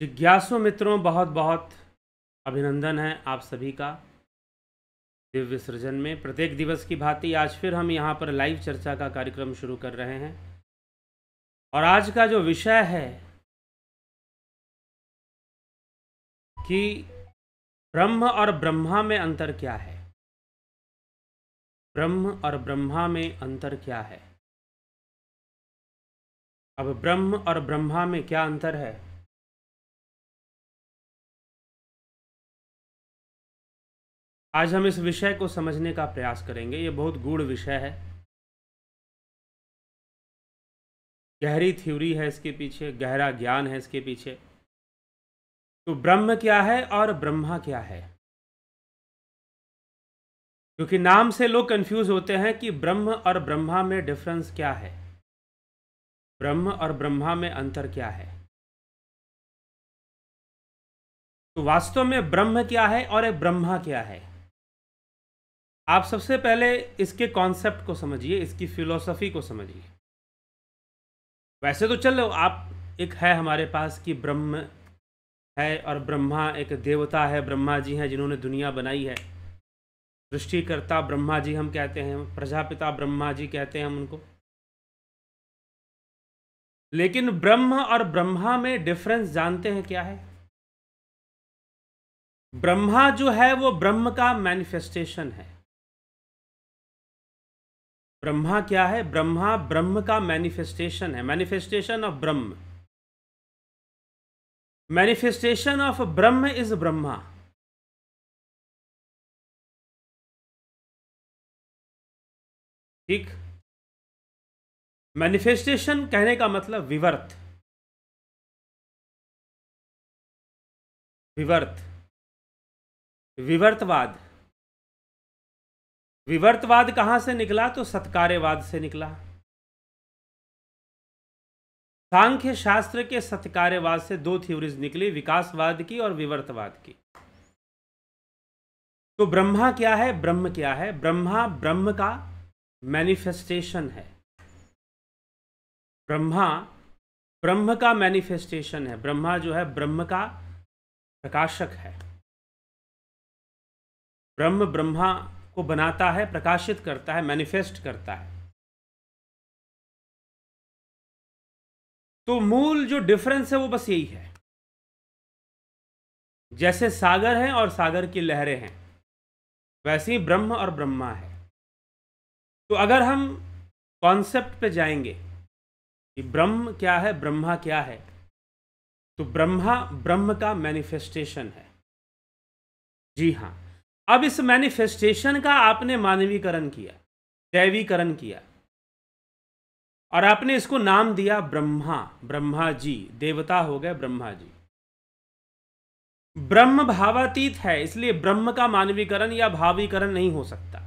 जिज्ञासु मित्रों, बहुत बहुत अभिनंदन है आप सभी का दिव्य सृजन में। प्रत्येक दिवस की भांति आज फिर हम यहाँ पर लाइव चर्चा का कार्यक्रम शुरू कर रहे हैं और आज का जो विषय है कि ब्रह्म और ब्रह्मा में अंतर क्या है। ब्रह्म और ब्रह्मा में अंतर क्या है। अब ब्रह्म और ब्रह्मा में क्या अंतर है, आज हम इस विषय को समझने का प्रयास करेंगे। ये बहुत गूढ़ विषय है, गहरी थ्योरी है इसके पीछे, गहरा ज्ञान है इसके पीछे। तो ब्रह्म क्या है और ब्रह्मा क्या है, क्योंकि नाम से लोग कंफ्यूज होते हैं कि ब्रह्म और ब्रह्मा में डिफरेंस क्या है, ब्रह्म और ब्रह्मा में अंतर क्या है। तो वास्तव में ब्रह्म क्या है और ब्रह्मा क्या है। आप सबसे पहले इसके कॉन्सेप्ट को समझिए, इसकी फिलॉसफी को समझिए। वैसे तो चलो आप एक है हमारे पास कि ब्रह्म है और ब्रह्मा एक देवता है, ब्रह्मा जी हैं जिन्होंने दुनिया बनाई है। सृष्टिकर्ता ब्रह्मा जी हम कहते हैं, प्रजापिता ब्रह्मा जी कहते हैं हम उनको। लेकिन ब्रह्म और ब्रह्मा में डिफरेंस जानते हैं क्या है। ब्रह्मा जो है वो ब्रह्म का मैनिफेस्टेशन है। ब्रह्मा क्या है, ब्रह्मा ब्रह्म का मैनिफेस्टेशन है, manifestation of Brahma. Manifestation of Brahma is Brahma. ठीक, मैनिफेस्टेशन कहने का मतलब विवर्त, विवर्त, विवर्तवाद। विवर्तवाद कहां से निकला, तो सत्कार्यवाद से निकला। सांख्य शास्त्र के सत्कार्यवाद से दो थ्योरीज निकली, विकासवाद की और विवर्तवाद की। तो ब्रह्मा क्या है, ब्रह्म क्या है। ब्रह्मा ब्रह्म का मैनिफेस्टेशन है। ब्रह्मा ब्रह्म का मैनिफेस्टेशन है। ब्रह्मा जो है ब्रह्म का प्रकाशक है। ब्रह्म ब्रह्मा को बनाता है, प्रकाशित करता है, मैनिफेस्ट करता है। तो मूल जो डिफरेंस है वो बस यही है। जैसे सागर हैं और सागर की लहरें हैं, वैसे ही ब्रह्म और ब्रह्मा है। तो अगर हम कॉन्सेप्ट पे जाएंगे कि ब्रह्म क्या है, ब्रह्मा क्या है, तो ब्रह्मा ब्रह्म का मैनिफेस्टेशन है। जी हाँ, अब इस मैनिफेस्टेशन का आपने मानवीकरण किया, दैवीकरण किया और आपने इसको नाम दिया ब्रह्मा। ब्रह्मा जी देवता हो गए, ब्रह्मा जी। ब्रह्म भावातीत है, इसलिए ब्रह्म का मानवीकरण या भावीकरण नहीं हो सकता।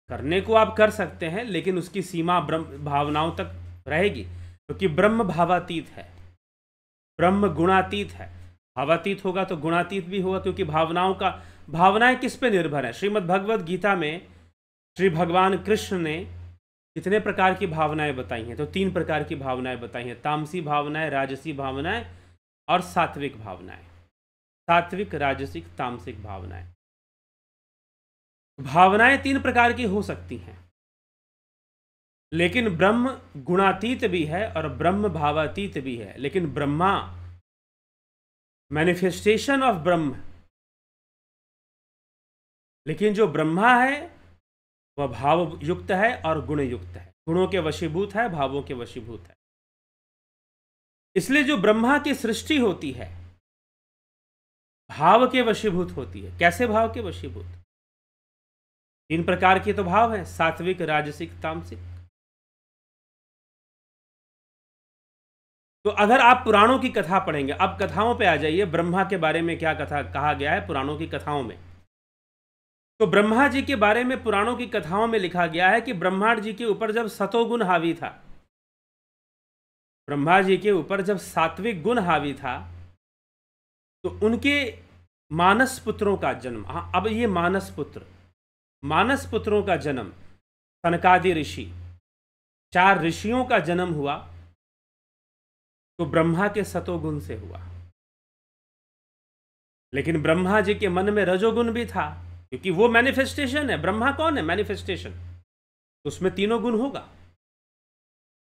करने को आप कर सकते हैं, लेकिन उसकी सीमा ब्रह्म भावनाओं तक रहेगी, क्योंकि ब्रह्म भावातीत है, ब्रह्म गुणातीत है। भावातीत होगा तो गुणातीत भी होगा, क्योंकि भावनाएं किस पे निर्भर है। श्रीमद् भगवद गीता में श्री भगवान कृष्ण ने कितने प्रकार की भावनाएं बताई हैं, तो 3 प्रकार की भावनाएं बताई हैं, तामसी भावनाएं, राजसी भावनाएं और सात्विक भावनाएं। सात्विक, राजसिक, तामसिक भावनाएं। भावनाएं 3 प्रकार की हो सकती हैं, लेकिन ब्रह्म गुणातीत भी है और ब्रह्म भावातीत भी है। लेकिन ब्रह्मा मैनिफेस्टेशन ऑफ ब्रह्म, लेकिन जो ब्रह्मा है वह भाव युक्त है और गुण युक्त है, गुणों के वशीभूत है, भावों के वशीभूत है। इसलिए जो ब्रह्मा की सृष्टि होती है भाव के वशीभूत होती है। कैसे भाव के वशीभूत, 3 प्रकार के तो भाव हैं, सात्विक, राजसिक, तामसिक। तो अगर आप पुराणों की कथा पढ़ेंगे, अब कथाओं पे आ जाइए, ब्रह्मा के बारे में क्या कथा कहा गया है पुराणों की कथाओं में। तो ब्रह्मा जी के बारे में पुराणों की कथाओं में लिखा गया है कि ब्रह्मा जी के ऊपर जब सतोगुण हावी था, ब्रह्मा जी के ऊपर जब सात्विक गुण हावी था, तो उनके मानस पुत्रों का जन्म। हाँ, अब ये मानस पुत्रों का जन्म, सनकादि ऋषि, 4 ऋषियों का जन्म हुआ। तो ब्रह्मा के सतोगुण से हुआ। लेकिन ब्रह्मा जी के मन में रजोगुण भी था, क्योंकि वो मैनिफेस्टेशन है। ब्रह्मा कौन है? मैनिफेस्टेशन। उसमें तीनों गुण होगा।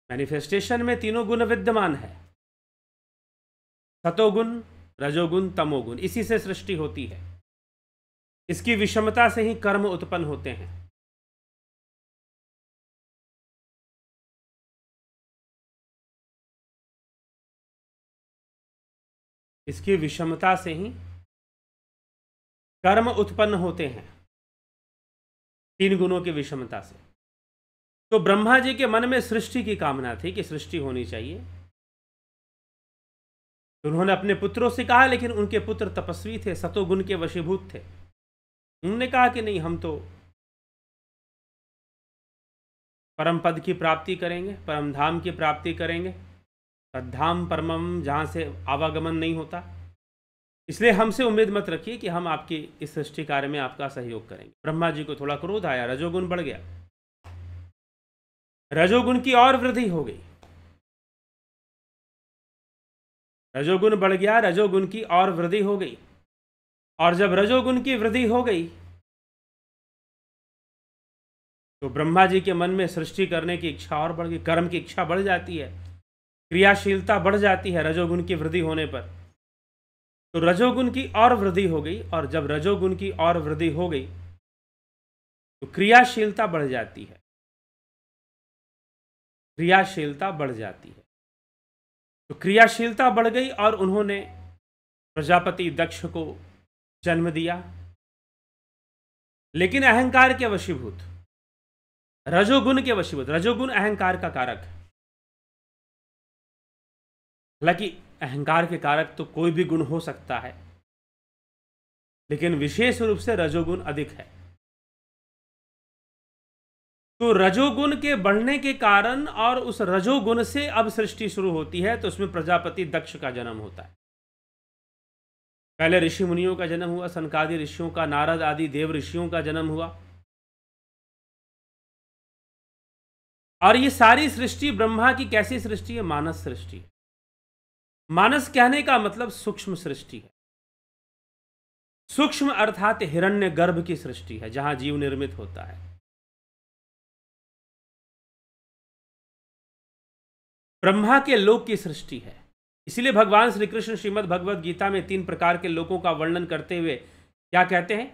मैनिफेस्टेशन में तीनों गुण विद्यमान है, सतोगुण, रजोगुण, तमोगुण। इसी से सृष्टि होती है। इसकी विषमता से ही कर्म उत्पन्न होते हैं। इसकी विषमता से ही कर्म उत्पन्न होते हैं, तीन गुणों की विषमता से। तो ब्रह्मा जी के मन में सृष्टि की कामना थी कि सृष्टि होनी चाहिए। तो उन्होंने अपने पुत्रों से कहा, लेकिन उनके पुत्र तपस्वी थे, सतोगुण के वशीभूत थे। उन्होंने कहा कि नहीं, हम तो परम पद की प्राप्ति करेंगे, परम धाम की प्राप्ति करेंगे, तद्धाम परमम, जहाँ से आवागमन नहीं होता। इसलिए हमसे उम्मीद मत रखिए कि हम आपकी इस सृष्टि कार्य में आपका सहयोग करेंगे। ब्रह्मा जी को थोड़ा क्रोध आया, रजोगुण बढ़ गया, रजोगुण की और वृद्धि हो गई। रजोगुण बढ़ गया, रजोगुण की और वृद्धि हो गई। और जब रजोगुण की वृद्धि हो गई तो ब्रह्मा जी के मन में सृष्टि करने की इच्छा और बढ़ गई, कर्म की इच्छा बढ़ जाती है, क्रियाशीलता बढ़ जाती है रजोगुण की वृद्धि होने पर। तो रजोगुण की और वृद्धि हो गई, और जब रजोगुण की और वृद्धि हो गई तो क्रियाशीलता बढ़ जाती है, क्रियाशीलता बढ़ जाती है। तो क्रियाशीलता बढ़ गई और उन्होंने प्रजापति दक्ष को जन्म दिया, लेकिन अहंकार के वशीभूत, रजोगुण के वशीभूत। रजोगुण अहंकार का कारक है। हालांकि अहंकार के कारक तो कोई भी गुण हो सकता है, लेकिन विशेष रूप से रजोगुण अधिक है। तो रजोगुण के बढ़ने के कारण और उस रजोगुण से अब सृष्टि शुरू होती है। तो उसमें प्रजापति दक्ष का जन्म होता है। पहले ऋषि मुनियों का जन्म हुआ, सनकादि ऋषियों का, नारद आदि देव ऋषियों का जन्म हुआ। और ये सारी सृष्टि ब्रह्मा की कैसी सृष्टि है? मानस सृष्टि है। मानस कहने का मतलब सूक्ष्म सृष्टि है। सूक्ष्म अर्थात हिरण्य गर्भ की सृष्टि है, जहां जीव निर्मित होता है। ब्रह्मा के लोक की सृष्टि है। इसलिए भगवान श्री कृष्ण श्रीमद् भगवद गीता में 3 प्रकार के लोकों का वर्णन करते हुए क्या कहते हैं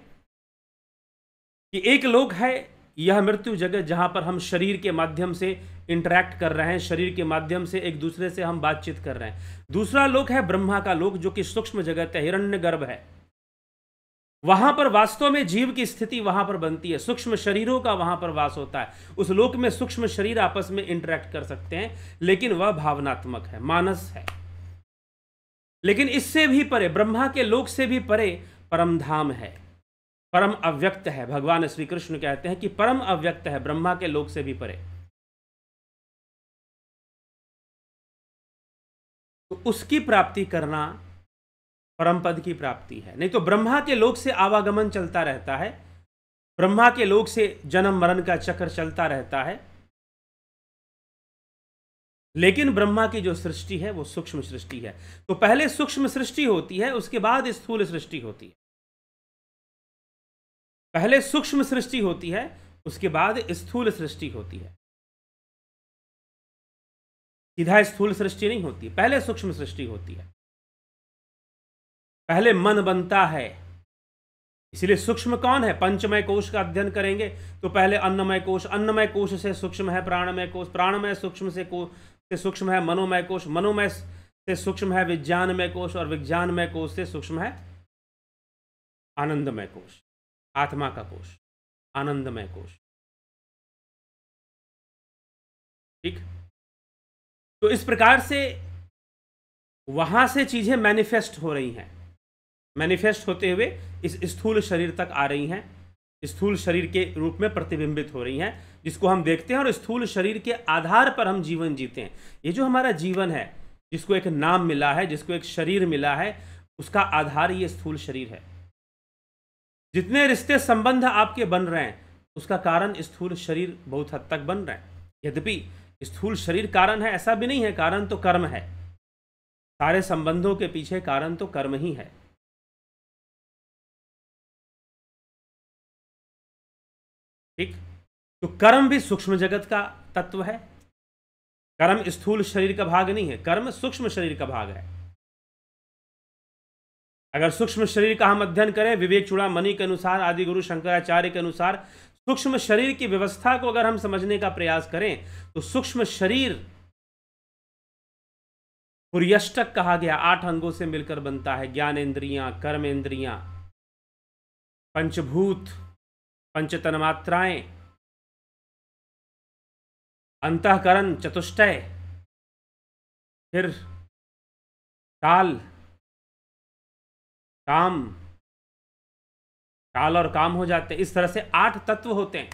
कि एक लोक है यह मृत्यु जगत, जहां पर हम शरीर के माध्यम से इंटरैक्ट कर रहे हैं, शरीर के माध्यम से एक दूसरे से हम बातचीत कर रहे हैं। दूसरा लोक है ब्रह्मा का लोक, जो कि सूक्ष्म जगत है, हिरण्य गर्भ है। वहां पर वास्तव में जीव की स्थिति वहां पर बनती है, सूक्ष्म शरीरों का वहां पर वास होता है। उस लोक में सूक्ष्म शरीर आपस में इंटरैक्ट कर सकते हैं, लेकिन वह भावनात्मक है, मानस है। लेकिन इससे भी परे, ब्रह्मा के लोक से भी परे परम धाम है, परम अव्यक्त है। भगवान श्री कृष्ण कहते हैं कि परम अव्यक्त है, ब्रह्मा के लोक से भी परे। तो उसकी प्राप्ति करना परम पद की प्राप्ति है। नहीं तो ब्रह्मा के लोक से आवागमन चलता रहता है, ब्रह्मा के लोक से जन्म मरण का चक्र चलता रहता है। लेकिन ब्रह्मा की जो सृष्टि है वो सूक्ष्म सृष्टि है। तो पहले सूक्ष्म सृष्टि होती है, उसके बाद स्थूल सृष्टि होती है। पहले सूक्ष्म सृष्टि होती है, उसके बाद स्थूल सृष्टि होती है। सीधा स्थूल सृष्टि नहीं होती, पहले सूक्ष्म सृष्टि होती है। पहले मन बनता है। इसलिए सूक्ष्म कौन है? पंचमय कोश का अध्ययन करेंगे तो पहले अन्नमय कोश, अन्नमय कोश से सूक्ष्म है प्राणमय कोश, प्राणमय सूक्ष्म से सूक्ष्म है मनोमय कोश, मनोमय से सूक्ष्म है विज्ञानमय कोश, और विज्ञानमय कोश से सूक्ष्म है आनंदमय कोश, आत्मा का कोश, आनंदमय कोश। ठीक। तो इस प्रकार से वहां से चीजें मैनिफेस्ट हो रही हैं, मैनिफेस्ट होते हुए इस स्थूल शरीर तक आ रही हैं, स्थूल शरीर के रूप में प्रतिबिंबित हो रही हैं, जिसको हम देखते हैं। और स्थूल शरीर के आधार पर हम जीवन जीते हैं। ये जो हमारा जीवन है, जिसको एक नाम मिला है, जिसको एक शरीर मिला है, उसका आधार ये स्थूल शरीर है। जितने रिश्ते संबंध आपके बन रहे हैं, उसका कारण स्थूल शरीर बहुत हद तक बन रहे हैं। यद्यपि स्थूल शरीर कारण है ऐसा भी नहीं है, कारण तो कर्म है। सारे संबंधों के पीछे कारण तो कर्म ही है। ठीक, तो कर्म भी सूक्ष्म जगत का तत्व है। कर्म स्थूल शरीर का भाग नहीं है, कर्म सूक्ष्म शरीर का भाग है। अगर सूक्ष्म शरीर का हम अध्ययन करें विवेक चूड़ामणि के अनुसार, आदि गुरु शंकराचार्य के अनुसार, सूक्ष्म शरीर की व्यवस्था को अगर हम समझने का प्रयास करें तो सूक्ष्म शरीर पुर्यष्टक कहा गया, 8 अंगों से मिलकर बनता है। ज्ञानेन्द्रियां, कर्मेंद्रियां, पंचभूत, पंचतन्मात्राएं, अंतःकरण, चतुष्टय, फिर काल, काम, काल और काम हो जाते हैं। इस तरह से 8 तत्व होते हैं।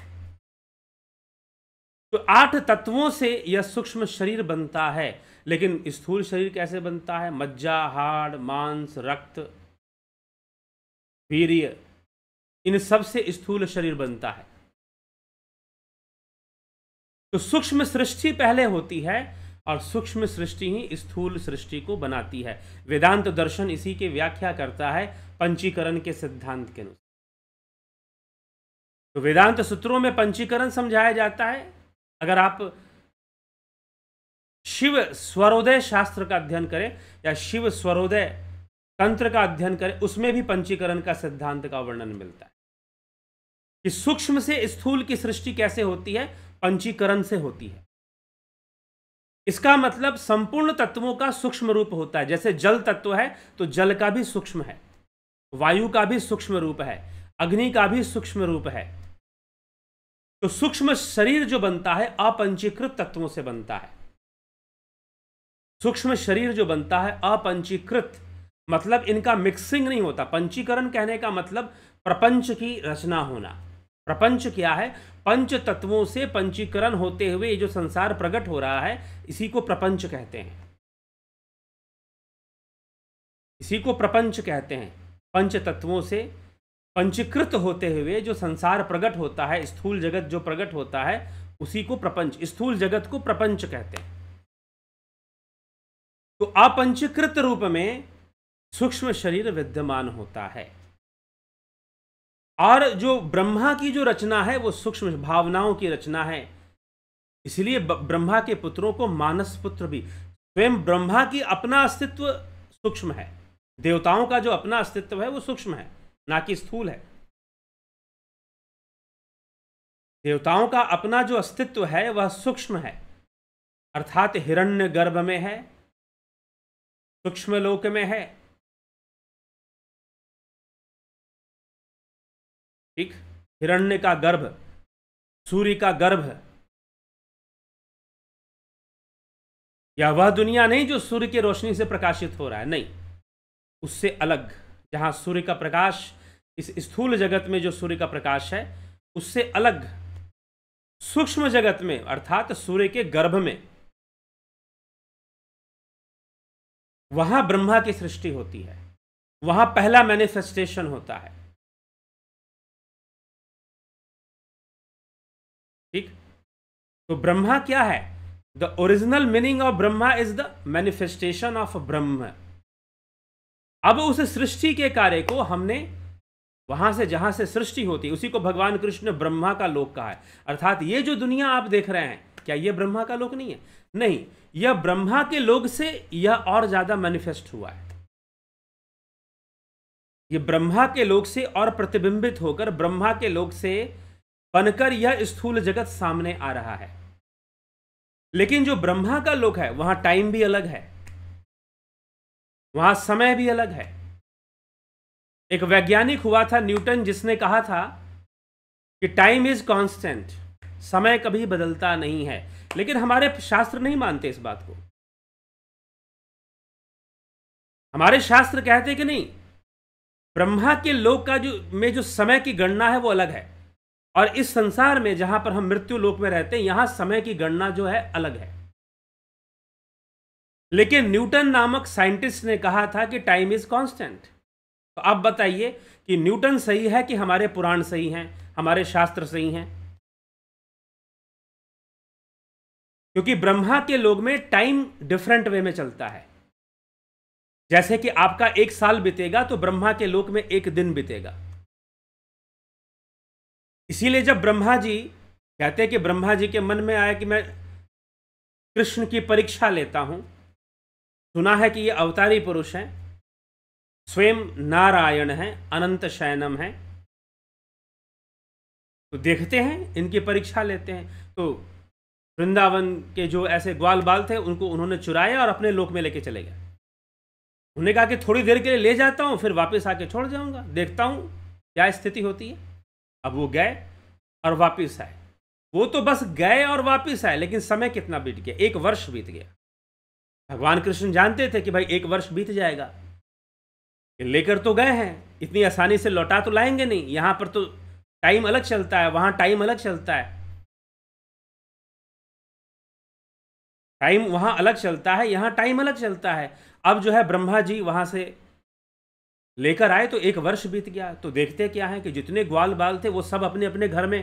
तो 8 तत्वों से यह सूक्ष्म शरीर बनता है। लेकिन स्थूल शरीर कैसे बनता है? मज्जा, हाड़, मांस, रक्त, वीर्य, इन सब से स्थूल शरीर बनता है। तो सूक्ष्म सृष्टि पहले होती है और सूक्ष्म सृष्टि ही स्थूल सृष्टि को बनाती है। वेदांत दर्शन इसी की व्याख्या करता है पंचीकरण के सिद्धांत के अनुसार। तो वेदांत सूत्रों में पंचीकरण समझाया जाता है। अगर आप शिव स्वरोदय शास्त्र का अध्ययन करें या शिव स्वरोदय तंत्र का अध्ययन करें, उसमें भी पंचीकरण का सिद्धांत का वर्णन मिलता है कि सूक्ष्म से स्थूल की सृष्टि कैसे होती है, पंचीकरण से होती है। इसका मतलब संपूर्ण तत्वों का सूक्ष्म रूप होता है। जैसे जल तत्व है तो जल का भी सूक्ष्म है, वायु का भी सूक्ष्म रूप है, अग्नि का भी सूक्ष्म रूप है। तो सूक्ष्म शरीर जो बनता है अपंचीकृत तत्वों से बनता है। सूक्ष्म शरीर जो बनता है अपंचीकृत, मतलब इनका मिक्सिंग नहीं होता। पंचीकरण कहने का मतलब प्रपंच की रचना होना। प्रपंच क्या है? पंच तत्वों से पंचीकरण होते हुए जो संसार प्रकट हो रहा है, इसी को प्रपंच कहते हैं। इसी को प्रपंच कहते हैं। पंच तत्वों से पंचीकृत होते हुए जो संसार प्रकट होता है, स्थूल जगत जो प्रकट होता है, उसी को प्रपंच, स्थूल जगत को प्रपंच कहते हैं। तो अपंचीकृत रूप में सूक्ष्म शरीर विद्यमान होता है। और जो ब्रह्मा की जो रचना है वो सूक्ष्म भावनाओं की रचना है। इसलिए ब्रह्मा के पुत्रों को मानस पुत्र भी, स्वयं ब्रह्मा की अपना अस्तित्व सूक्ष्म है। देवताओं का जो अपना अस्तित्व है वो सूक्ष्म है, ना कि स्थूल है। देवताओं का अपना जो अस्तित्व है वह सूक्ष्म है, अर्थात हिरण्य गर्भ में है, सूक्ष्म लोक में है। ठीक, हिरण्य का गर्भ, सूर्य का गर्भ, या वह दुनिया नहीं जो सूर्य की रोशनी से प्रकाशित हो रहा है, नहीं, उससे अलग। जहां सूर्य का प्रकाश, इस स्थूल जगत में जो सूर्य का प्रकाश है उससे अलग सूक्ष्म जगत में, अर्थात सूर्य के गर्भ में, वहां ब्रह्मा की सृष्टि होती है। वहां पहला मैनिफेस्टेशन होता है। ठीक, तो ब्रह्मा क्या है? The original meaning of Brahma is the manifestation of ब्रह्म। अब उस सृष्टि के कार्य को हमने वहां से, जहां से सृष्टि होती, उसी को भगवान कृष्ण ने ब्रह्मा का लोक कहा है। अर्थात ये जो दुनिया आप देख रहे हैं, क्या ये ब्रह्मा का लोक नहीं है? नहीं, यह ब्रह्मा के लोक से यह और ज्यादा मैनिफेस्ट हुआ है। ये ब्रह्मा के लोक से और प्रतिबिंबित होकर ब्रह्मा के लोक से बनकर यह स्थूल जगत सामने आ रहा है। लेकिन जो ब्रह्मा का लोक है वहां टाइम भी अलग है, वहां समय भी अलग है। एक वैज्ञानिक हुआ था न्यूटन, जिसने कहा था कि टाइम इज कांस्टेंट, समय कभी बदलता नहीं है। लेकिन हमारे शास्त्र नहीं मानते इस बात को। हमारे शास्त्र कहते कि नहीं, ब्रह्मा के लोक का जो समय की गणना है वो अलग है, और इस संसार में जहां पर हम मृत्यु लोक में रहते हैं, यहां समय की गणना जो है अलग है। लेकिन न्यूटन नामक साइंटिस्ट ने कहा था कि टाइम इज कांस्टेंट। तो अब बताइए कि न्यूटन सही है कि हमारे पुराण सही हैं, हमारे शास्त्र सही हैं? क्योंकि ब्रह्मा के लोक में टाइम डिफरेंट वे में चलता है। जैसे कि आपका 1 साल बीतेगा तो ब्रह्मा के लोक में 1 दिन बीतेगा। इसीलिए जब ब्रह्मा जी कहते हैं कि ब्रह्मा जी के मन में आया कि मैं कृष्ण की परीक्षा लेता हूं, सुना है कि ये अवतारी पुरुष हैं, स्वयं नारायण हैं, अनंत शयनम हैं, तो देखते हैं इनकी परीक्षा लेते हैं। तो वृंदावन के जो ऐसे ग्वाल बाल थे उनको उन्होंने चुराया और अपने लोक में लेके चले गए। उन्होंने कहा कि थोड़ी देर के लिए ले जाता हूं, फिर वापस आके छोड़ जाऊंगा, देखता हूं क्या स्थिति होती है। अब वो गए और वापस आए। वो तो बस गए और वापस आए, लेकिन समय कितना बीत गया, 1 वर्ष बीत गया। भगवान कृष्ण जानते थे कि भाई 1 वर्ष बीत जाएगा, लेकर तो गए हैं, इतनी आसानी से लौटा तो लाएंगे नहीं। यहां पर तो टाइम अलग चलता है, वहां टाइम अलग चलता है, टाइम वहां अलग चलता है, यहां टाइम अलग चलता है। अब जो है ब्रह्मा जी वहां से लेकर आए तो 1 वर्ष बीत गया। तो देखते क्या है कि जितने ग्वाल बाल थे वो सब अपने अपने घर में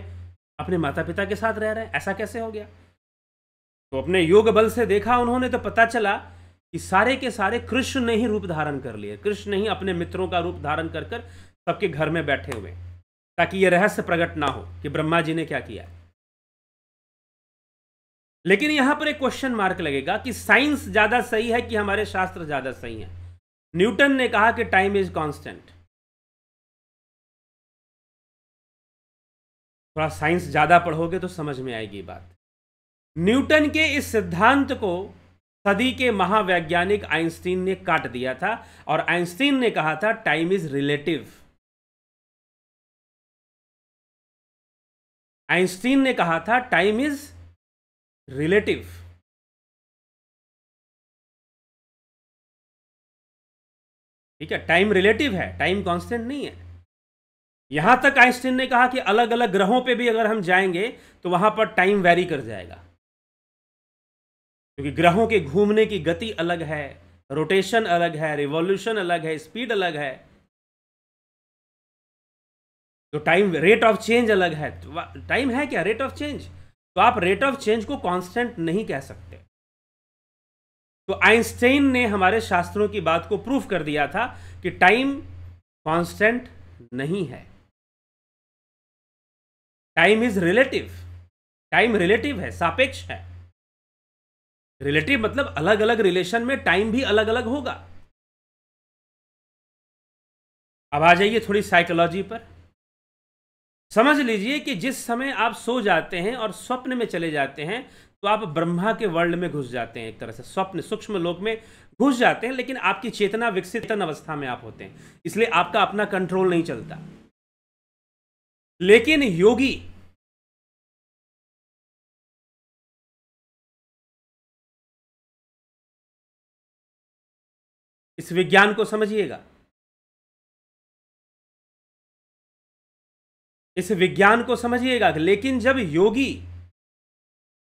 अपने माता पिता के साथ रह रहे हैं। ऐसा कैसे हो गया? तो अपने योग बल से देखा उन्होंने, तो पता चला कि सारे के सारे कृष्ण ने ही रूप धारण कर लिए। कृष्ण ने ही अपने मित्रों का रूप धारण कर कर सबके घर में बैठे हुए, ताकि यह रहस्य प्रकट ना हो कि ब्रह्मा जी ने क्या किया। लेकिन यहां पर एक क्वेश्चन मार्क लगेगा कि साइंस ज्यादा सही है कि हमारे शास्त्र ज्यादा सही है। न्यूटन ने कहा कि टाइम इज कांस्टेंट। थोड़ा साइंस ज्यादा पढ़ोगे तो समझ में आएगी बात। न्यूटन के इस सिद्धांत को सदी के महावैज्ञानिक आइंस्टीन ने काट दिया था, और आइंस्टीन ने कहा था टाइम इज रिलेटिव। आइंस्टीन ने कहा था टाइम इज रिलेटिव। ठीक है, टाइम रिलेटिव है, टाइम कांस्टेंट नहीं है। यहां तक आइंस्टीन ने कहा कि अलग अलग ग्रहों पे भी अगर हम जाएंगे तो वहां पर टाइम वेरी कर जाएगा, क्योंकि ग्रहों के घूमने की गति अलग है, रोटेशन अलग है, रिवॉल्यूशन अलग है, स्पीड अलग है, तो टाइम रेट ऑफ चेंज अलग है। तो टाइम है क्या? Rate of change. तो आप रेट ऑफ चेंज को कांस्टेंट नहीं कह सकते। तो आइंस्टाइन ने हमारे शास्त्रों की बात को प्रूफ कर दिया था कि टाइम कांस्टेंट नहीं है, time is relative. Time relative है, सापेक्ष है। रिलेटिव मतलब अलग अलग रिलेशन में टाइम भी अलग अलग होगा। अब आ जाइए थोड़ी साइकोलॉजी पर। समझ लीजिए कि जिस समय आप सो जाते हैं और स्वप्न में चले जाते हैं तो आप ब्रह्मा के वर्ल्ड में घुस जाते हैं, एक तरह से स्वप्न सूक्ष्म लोक में घुस जाते हैं, लेकिन आपकी चेतना विकसित अवस्था में आप होते हैं, इसलिए आपका अपना कंट्रोल नहीं चलता। लेकिन योगी इस विज्ञान को समझिएगा, इस विज्ञान को समझिएगा। लेकिन जब योगी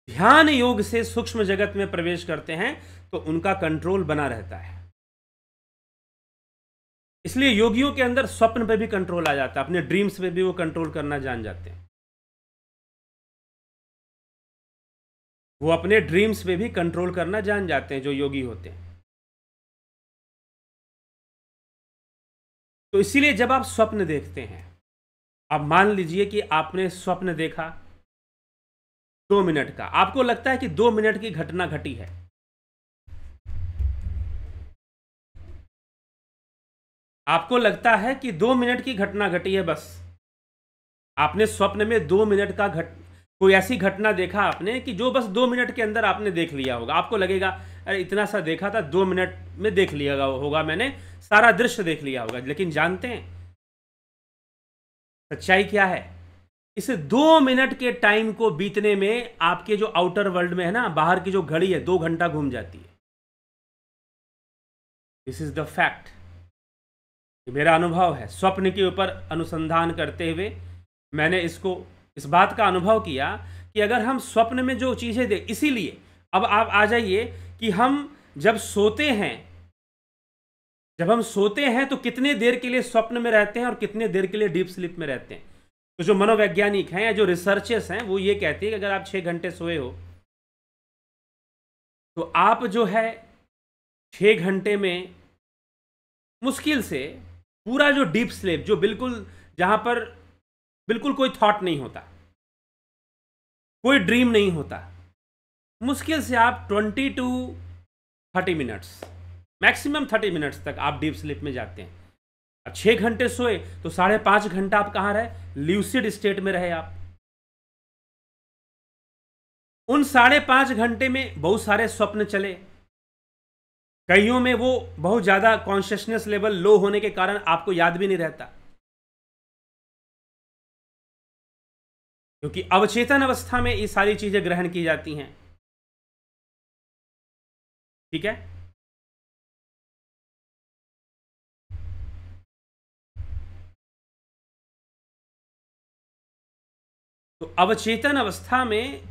ध्यान योग से सूक्ष्म जगत में प्रवेश करते हैं तो उनका कंट्रोल बना रहता है। इसलिए योगियों के अंदर स्वप्न पे भी कंट्रोल आ जाता है, अपने ड्रीम्स पे भी वो कंट्रोल करना जान जाते हैं। वो अपने ड्रीम्स पे भी कंट्रोल करना जान जाते हैं जो योगी होते हैं। तो इसीलिए जब आप स्वप्न देखते हैं, अब मान लीजिए कि आपने स्वप्न देखा 2 मिनट का, आपको लगता है कि 2 मिनट की घटना घटी है, आपको लगता है कि 2 मिनट की घटना घटी है। बस आपने स्वप्न में 2 मिनट का कोई ऐसी घटना देखा आपने कि जो बस 2 मिनट के अंदर आपने देख लिया होगा। आपको लगेगा अरे इतना सा देखा था, 2 मिनट में देख लिया होगा, मैंने सारा दृश्य देख लिया होगा। लेकिन जानते हैं सच्चाई क्या है? इस 2 मिनट के टाइम को बीतने में आपके जो आउटर वर्ल्ड में है ना, बाहर की जो घड़ी है, 2 घंटा घूम जाती है। This is the fact. मेरा अनुभव है, स्वप्न के ऊपर अनुसंधान करते हुए मैंने इस बात का अनुभव किया कि अगर हम स्वप्न में जो चीजें देख, इसीलिए अब आप आ जाइए कि हम जब सोते हैं, जब हम सोते हैं तो कितने देर के लिए स्वप्न में रहते हैं और कितने देर के लिए डीप स्लीप में रहते हैं। तो जो मनोवैज्ञानिक हैं या जो रिसर्चर्स हैं वो ये कहते हैं कि अगर आप 6 घंटे सोए हो तो आप जो है 6 घंटे में मुश्किल से पूरा जो डीप स्लीप, जो बिल्कुल, जहां पर बिल्कुल कोई थॉट नहीं होता, कोई ड्रीम नहीं होता, मुश्किल से आप 20 to 30 मिनट्स, मैक्सिमम 30 मिनट्स तक आप डीप स्लीप में जाते हैं। अब 6 घंटे सोए तो 5.5 घंटा आप कहां रहे? ल्यूसिड स्टेट में रहे आप। उन 5.5 घंटे में बहुत सारे स्वप्न चले, कईयों में वो बहुत ज्यादा कॉन्शियसनेस लेवल लो होने के कारण आपको याद भी नहीं रहता, क्योंकि अवचेतन अवस्था में ये सारी चीजें ग्रहण की जाती हैं। ठीक है, तो अवचेतन अवस्था में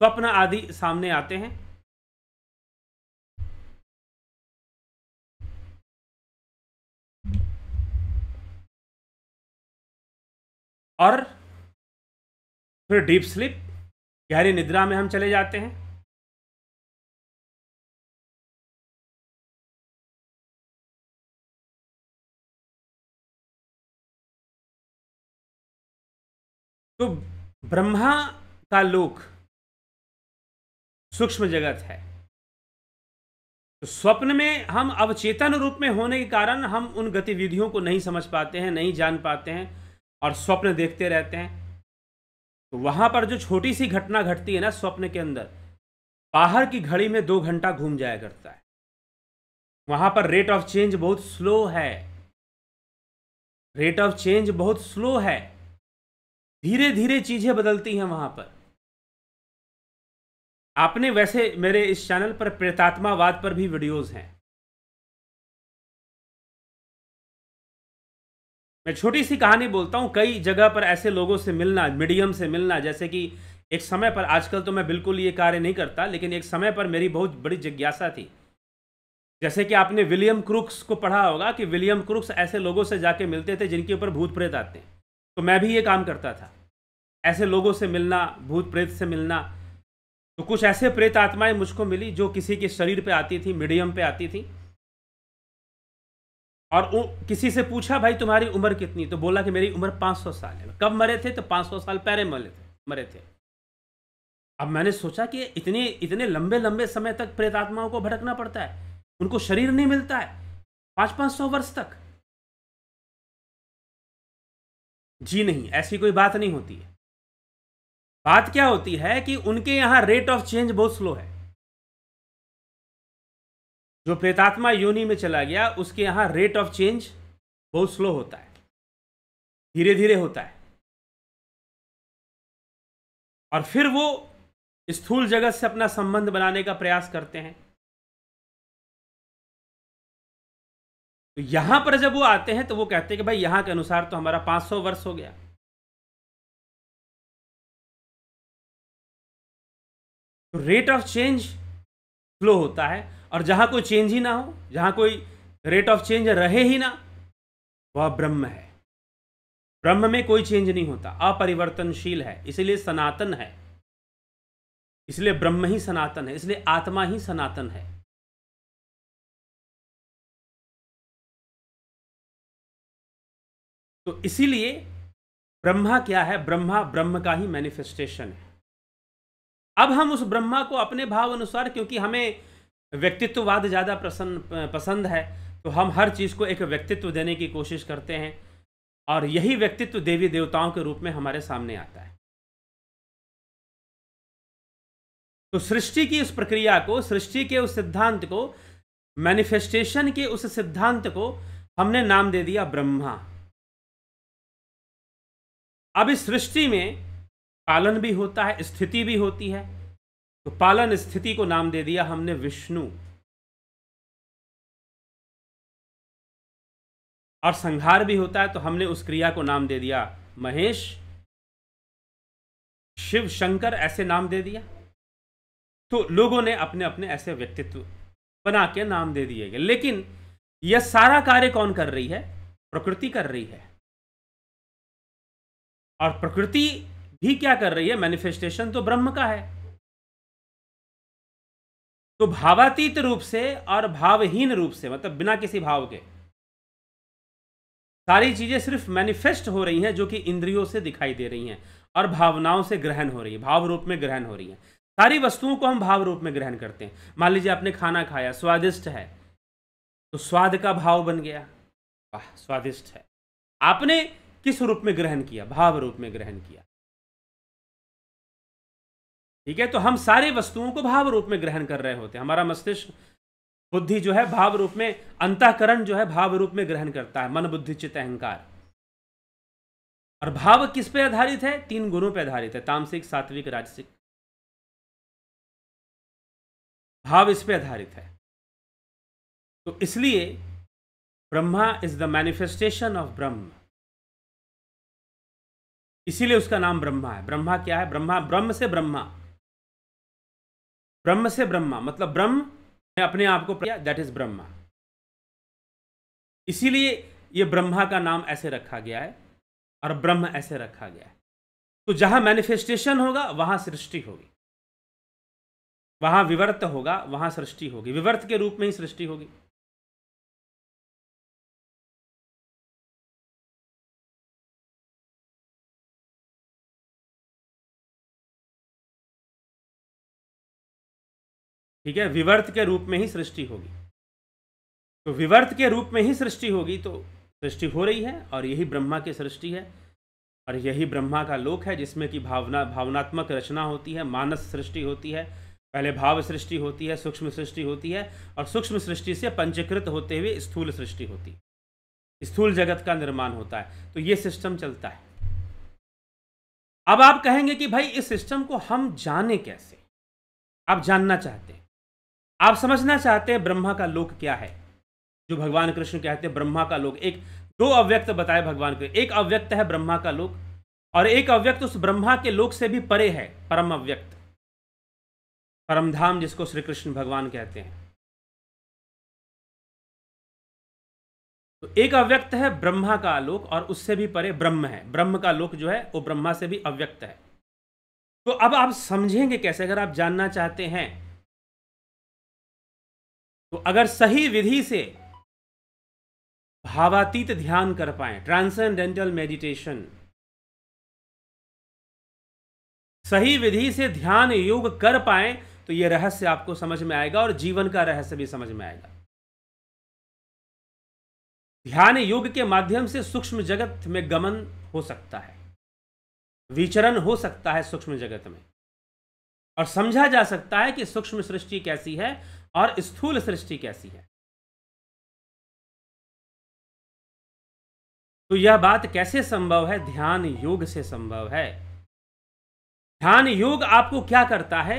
स्वप्न आदि सामने आते हैं, और फिर डीप स्लीप, गहरी निद्रा में हम चले जाते हैं। तो ब्रह्मा का लोक सूक्ष्म जगत है। तो स्वप्न में हम अवचेतन रूप में होने के कारण हम उन गतिविधियों को नहीं समझ पाते हैं, नहीं जान पाते हैं, और स्वप्न देखते रहते हैं। तो वहां पर जो छोटी सी घटना घटती है ना स्वप्न के अंदर, बाहर की घड़ी में 2 घंटा घूम जाया करता है। वहां पर रेट ऑफ चेंज बहुत स्लो है, रेट ऑफ चेंज बहुत स्लो है, धीरे धीरे चीजें बदलती हैं वहां पर। आपने वैसे मेरे इस चैनल पर प्रेतात्मावाद पर भी वीडियोस हैं। मैं छोटी सी कहानी बोलता हूं, कई जगह पर ऐसे लोगों से मिलना, मीडियम से मिलना, जैसे कि एक समय पर, आजकल तो मैं बिल्कुल ये कार्य नहीं करता, लेकिन एक समय पर मेरी बहुत बड़ी जिज्ञासा थी। जैसे कि आपने विलियम क्रूक्स को पढ़ा होगा कि विलियम क्रूक्स ऐसे लोगों से जाके मिलते थे जिनके ऊपर भूत प्रेत आते हैं। तो मैं भी ये काम करता था, ऐसे लोगों से मिलना, भूत प्रेत से मिलना। तो कुछ ऐसे प्रेत आत्माएं मुझको मिली जो किसी के शरीर पे आती थी, मीडियम पे आती थी, और किसी से पूछा भाई तुम्हारी उम्र कितनी, तो बोला कि मेरी उम्र 500 साल है। कब मरे थे? तो 500 साल पहले मरे थे। अब मैंने सोचा कि इतने इतने लंबे लंबे समय तक प्रेतात्माओं को भटकना पड़ता है, उनको शरीर नहीं मिलता है 500-500 वर्ष तक। जी नहीं, ऐसी कोई बात नहीं होती है। बात क्या होती है कि उनके यहां रेट ऑफ चेंज बहुत स्लो है। जो प्रेतात्मा योनि में चला गया उसके यहां रेट ऑफ चेंज बहुत स्लो होता है, धीरे धीरे होता है, और फिर वो स्थूल जगत से अपना संबंध बनाने का प्रयास करते हैं। तो यहां पर जब वो आते हैं तो वो कहते हैं कि भाई यहां के अनुसार तो हमारा 500 वर्ष हो गया। तो रेट ऑफ चेंज स्लो होता है, और जहां कोई चेंज ही ना हो, जहां कोई रेट ऑफ चेंज रहे ही ना, वह ब्रह्म है। ब्रह्म में कोई चेंज नहीं होता, अपरिवर्तनशील है, इसलिए सनातन है, इसलिए ब्रह्म ही सनातन है, इसलिए आत्मा ही सनातन है। तो इसीलिए ब्रह्मा क्या है? ब्रह्मा ब्रह्म का ही मैनिफेस्टेशन है। अब हम उस ब्रह्मा को अपने भाव अनुसार, क्योंकि हमें व्यक्तित्ववाद ज़्यादा पसंद है, तो हम हर चीज़ को एक व्यक्तित्व देने की कोशिश करते हैं, और यही व्यक्तित्व देवी देवताओं के रूप में हमारे सामने आता है। तो सृष्टि की उस प्रक्रिया को, सृष्टि के उस सिद्धांत को, मैनिफेस्टेशन के उस सिद्धांत को हमने नाम दे दिया ब्रह्मा। अब इस सृष्टि में पालन भी होता है, स्थिति भी होती है, तो पालन स्थिति को नाम दे दिया हमने विष्णु, और संहार भी होता है तो हमने उस क्रिया को नाम दे दिया महेश, शिव, शंकर, ऐसे नाम दे दिया। तो लोगों ने अपने अपने ऐसे व्यक्तित्व बना के नाम दे दिए गए। लेकिन यह सारा कार्य कौन कर रही है? प्रकृति कर रही है। और प्रकृति भी क्या कर रही है? मैनिफेस्टेशन तो ब्रह्म का है। तो भावातीत रूप से और भावहीन रूप से, मतलब बिना किसी भाव के, सारी चीजें सिर्फ मैनिफेस्ट हो रही हैं, जो कि इंद्रियों से दिखाई दे रही हैं और भावनाओं से ग्रहण हो रही है, भाव रूप में ग्रहण हो रही है। सारी वस्तुओं को हम भाव रूप में ग्रहण करते हैं। मान लीजिए आपने खाना खाया, स्वादिष्ट है, तो स्वाद का भाव बन गया, वाह स्वादिष्ट है। आपने किस रूप में ग्रहण किया? भाव रूप में ग्रहण किया। ठीक है, तो हम सारी वस्तुओं को भाव रूप में ग्रहण कर रहे होते हैं। हमारा मस्तिष्क, बुद्धि जो है भाव रूप में, अंतःकरण जो है भाव रूप में ग्रहण करता है, मन बुद्धि चित्त अहंकार। और भाव किस पे आधारित है? 3 गुणों पे आधारित है, तामसिक, सात्विक, राजसिक। भाव इस पे आधारित है। तो इसलिए Brahma is the manifestation of ब्रह्म, इसीलिए उसका नाम ब्रह्मा है। ब्रह्मा क्या है? ब्रह्मा, ब्रह्म से ब्रह्मा, ब्रह्म से ब्रह्मा, मतलब ब्रह्म ने अपने आप को किया, दैट इज ब्रह्मा। इसीलिए ये ब्रह्मा का नाम ऐसे रखा गया है और ब्रह्म ऐसे रखा गया है। तो जहां मैनिफेस्टेशन होगा वहां सृष्टि होगी, वहां विवर्त होगा वहां सृष्टि होगी, विवर्त के रूप में ही सृष्टि होगी। ठीक है, विवर्त के रूप में ही सृष्टि होगी। तो विवर्त के रूप में ही सृष्टि होगी, तो सृष्टि हो रही है और यही ब्रह्मा की सृष्टि है और यही ब्रह्मा का लोक है, जिसमें कि भावनात्मक रचना होती है, मानस सृष्टि होती है, पहले भाव सृष्टि होती है, सूक्ष्म सृष्टि होती है और सूक्ष्म सृष्टि से पंचीकृत होते हुए स्थूल सृष्टि होती है, स्थूल जगत का निर्माण होता है। तो ये सिस्टम चलता है। अब आप कहेंगे कि भाई इस सिस्टम को हम जाने कैसे? आप जानना चाहते हैं, आप समझना चाहते हैं ब्रह्मा का लोक क्या है, जो भगवान कृष्ण कहते हैं ब्रह्मा का लोक। एक 2 अव्यक्त बताए भगवान कृष्ण, एक अव्यक्त है ब्रह्मा का लोक और एक अव्यक्त उस ब्रह्मा के लोक से भी परे है, परम अव्यक्त, परमधाम, जिसको श्री कृष्ण भगवान कहते हैं। तो एक अव्यक्त है ब्रह्मा का लोक और उससे भी परे ब्रह्म है। ब्रह्म का लोक जो है वो ब्रह्मा से भी अव्यक्त है। तो अब आप समझेंगे कैसे? अगर आप जानना चाहते हैं तो अगर सही विधि से भावातीत ध्यान कर पाए, ट्रांसेंडेंटल मेडिटेशन, सही विधि से ध्यान योग कर पाए, तो यह रहस्य आपको समझ में आएगा और जीवन का रहस्य भी समझ में आएगा। ध्यान योग के माध्यम से सूक्ष्म जगत में गमन हो सकता है, विचरण हो सकता है सूक्ष्म जगत में, और समझा जा सकता है कि सूक्ष्म सृष्टि कैसी है और स्थूल सृष्टि कैसी है। तो यह बात कैसे संभव है? ध्यान योग से संभव है। ध्यान योग आपको क्या करता है?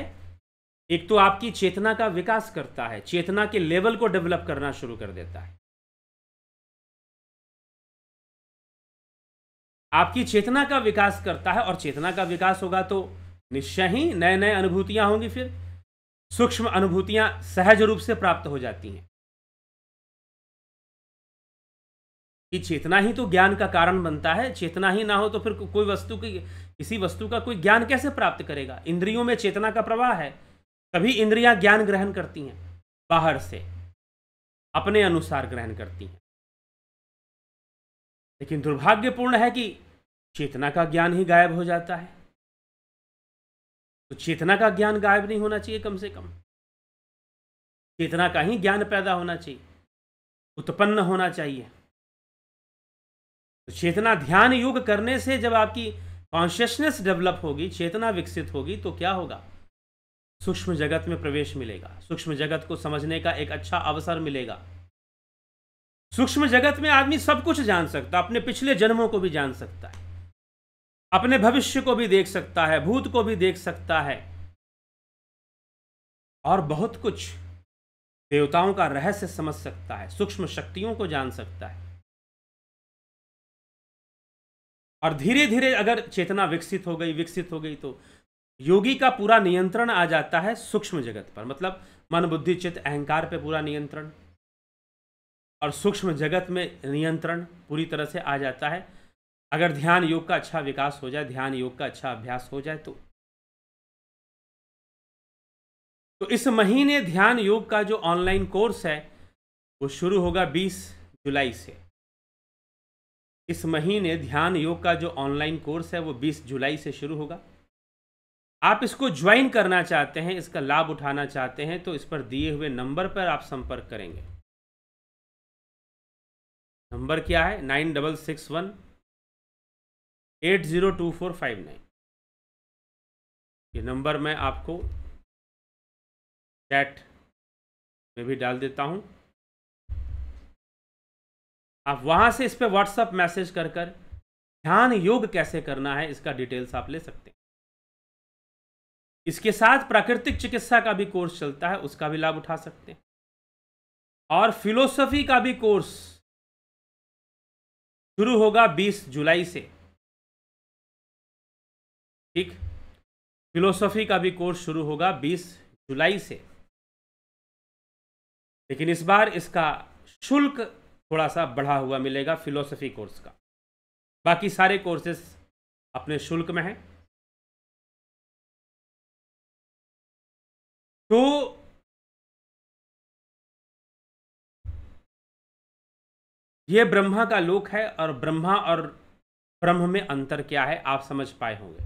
एक तो आपकी चेतना का विकास करता है, चेतना के लेवल को डेवलप करना शुरू कर देता है। आपकी चेतना का विकास करता है और चेतना का विकास होगा तो निश्चय ही नए नए अनुभूतियां होंगी, फिर सूक्ष्म अनुभूतियां सहज रूप से प्राप्त हो जाती हैं। कि चेतना ही तो ज्ञान का कारण बनता है, चेतना ही ना हो तो फिर कोई वस्तु की, किसी वस्तु का कोई ज्ञान कैसे प्राप्त करेगा? इंद्रियों में चेतना का प्रवाह है, तभी इंद्रियां ज्ञान ग्रहण करती हैं, बाहर से अपने अनुसार ग्रहण करती हैं। लेकिन दुर्भाग्यपूर्ण है कि चेतना का ज्ञान ही गायब हो जाता है। तो चेतना का ज्ञान गायब नहीं होना चाहिए, कम से कम चेतना का ही ज्ञान पैदा होना चाहिए, उत्पन्न होना चाहिए। तो चेतना, ध्यान योग करने से जब आपकी कॉन्शियसनेस डेवलप होगी, चेतना विकसित होगी, तो क्या होगा? सूक्ष्म जगत में प्रवेश मिलेगा, सूक्ष्म जगत को समझने का एक अच्छा अवसर मिलेगा। सूक्ष्म जगत में आदमी सब कुछ जान सकता है, अपने पिछले जन्मों को भी जान सकता है, अपने भविष्य को भी देख सकता है, भूत को भी देख सकता है, और बहुत कुछ देवताओं का रहस्य समझ सकता है, सूक्ष्म शक्तियों को जान सकता है। और धीरे धीरे अगर चेतना विकसित हो गई तो योगी का पूरा नियंत्रण आ जाता है सूक्ष्म जगत पर, मतलब मन बुद्धि चित्त अहंकार पे पूरा नियंत्रण, और सूक्ष्म जगत में नियंत्रण पूरी तरह से आ जाता है। अगर ध्यान योग का अच्छा विकास हो जाए, ध्यान योग का अच्छा अभ्यास हो जाए, तो तो इस महीने ध्यान योग का जो ऑनलाइन कोर्स है वो शुरू होगा 20 जुलाई से। इस महीने ध्यान योग का जो ऑनलाइन कोर्स है वो 20 जुलाई से शुरू होगा। आप इसको ज्वाइन करना चाहते हैं, इसका लाभ उठाना चाहते हैं, तो इस पर दिए हुए नंबर पर आप संपर्क करेंगे। नंबर क्या है? 9661802459। ये नंबर मैं आपको चैट में भी डाल देता हूं। आप वहां से इस पे व्हाट्सएप मैसेज कर ध्यान योग कैसे करना है इसका डिटेल्स आप ले सकते हैं। इसके साथ प्राकृतिक चिकित्सा का भी कोर्स चलता है, उसका भी लाभ उठा सकते हैं। और फिलोसफी का भी कोर्स शुरू होगा 20 जुलाई से। ठीक, फिलोसफी का भी कोर्स शुरू होगा 20 जुलाई से, लेकिन इस बार इसका शुल्क थोड़ा सा बढ़ा हुआ मिलेगा फिलोसफी कोर्स का। बाकी सारे कोर्सेस अपने शुल्क में हैं। तो ये ब्रह्मा का लोक है, और ब्रह्मा और ब्रह्म में अंतर क्या है आप समझ पाए होंगे।